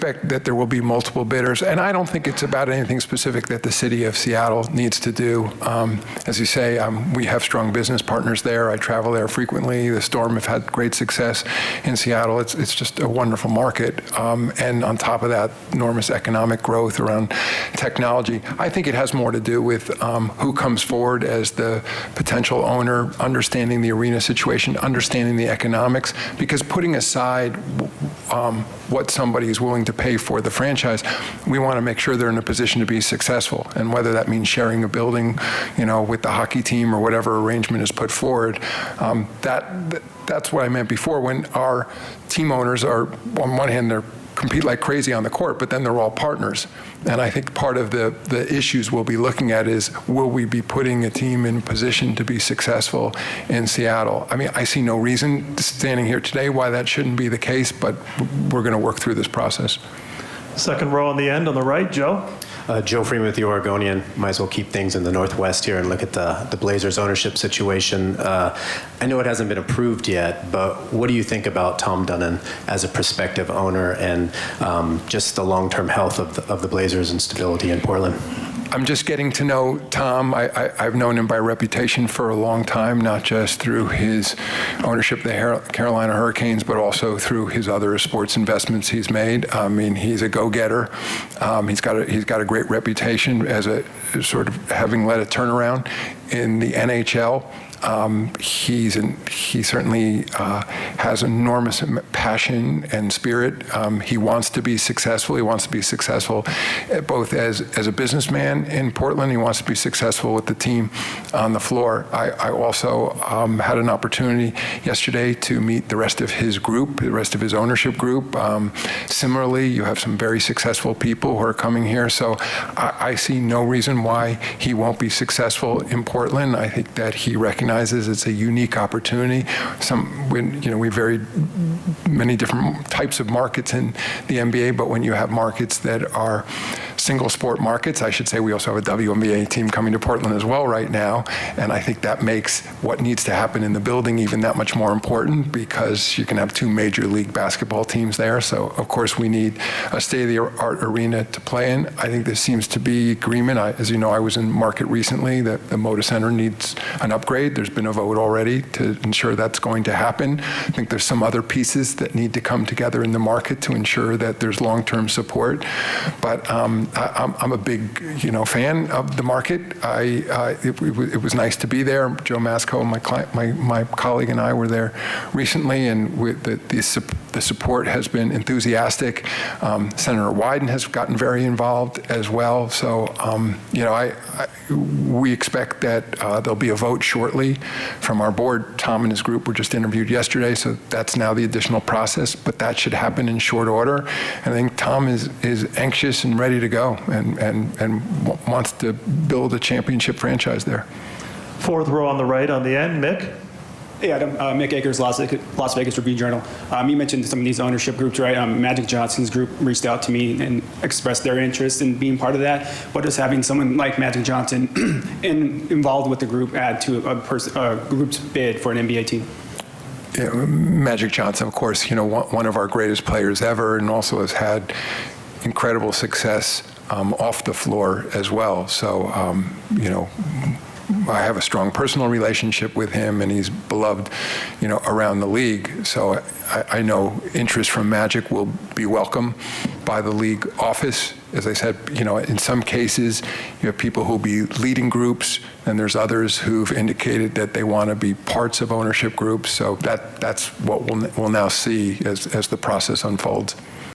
expect that there will be multiple bidders, and I don't think it's about anything specific that the city of Seattle needs to do. As you say, we have strong business partners there. I travel there frequently. The Storm have had great success in Seattle. It's just a wonderful market, and on top of that, enormous economic growth around technology. I think it has more to do with who comes forward as the potential owner, understanding the arena situation, understanding the economics, because putting aside what somebody is willing to pay for the franchise, we want to make sure they're in a position to be successful. And whether that means sharing a building, with the hockey team or whatever arrangement is put forward, that's what I meant before. When our team owners are, on one hand, they're compete like crazy on the court, but then they're all partners. And I think part of the issues we'll be looking at is, will we be putting a team in position to be successful in Seattle? I mean, I see no reason standing here today why that shouldn't be the case, but we're going to work through this process. Second row on the end on the right, Joe. Joe Freeman with the Oregonian. Might as well keep things in the Northwest here and look at the Blazers ownership situation. I know it hasn't been approved yet, but what do you think about Tom Dunnan as a prospective owner and just the long-term health of the Blazers and stability in Portland? I'm just getting to know Tom. I've known him by reputation for a long time, not just through his ownership of the Carolina Hurricanes, but also through his other sports investments he's made. I mean, he's a go-getter. He's got a great reputation as a sort of having led a turnaround in the NHL. He certainly has enormous passion and spirit. He wants to be successful. He wants to be successful both as a businessman in Portland. He wants to be successful with the team on the floor. I also had an opportunity yesterday to meet the rest of his group, the rest of his ownership group. Similarly, you have some very successful people who are coming here. So I see no reason why he won't be successful in Portland. I think that he recognizes it's a unique opportunity. We have very many different types of markets in the NBA, but when you have markets that are single sport markets, I should say we also have a WNBA team coming to Portland as well right now, and I think that makes what needs to happen in the building even that much more important, because you can have two major league basketball teams there. So of course we need a state-of-the-art arena to play in. I think there seems to be agreement. As you know, I was in market recently that the Moda Center needs an upgrade. There's been a vote already to ensure that's going to happen. I think there's some other pieces that need to come together in the market to ensure that there's long-term support. But I'm a big, fan of the market. It was nice to be there. Joe Masco, my colleague, and I were there recently, and the support has been enthusiastic. Senator Wyden has gotten very involved as well. So, we expect that there'll be a vote shortly from our board. Tom and his group were just interviewed yesterday, so that's now the additional process, but that should happen in short order. And I think Tom is anxious and ready to go and wants to build a championship franchise there. Fourth row on the right on the end, Mick. Hey, Adam. Mick Akers, Las Vegas Tribune-Journal. You mentioned some of these ownership groups, right? Magic Johnson's group reached out to me and expressed their interest in being part of that. What does having someone like Magic Johnson involved with the group add to a group's bid for an NBA team? Yeah, Magic Johnson, of course, one of our greatest players ever, and also has had incredible success off the floor as well. So, I have a strong personal relationship with him, and he's beloved, around the league. So I know interest from Magic will be welcome by the league office. As I said, in some cases, you have people who'll be leading groups, and there's others who've indicated that they want to be parts of ownership groups. So that's what we'll now see as the process unfolds.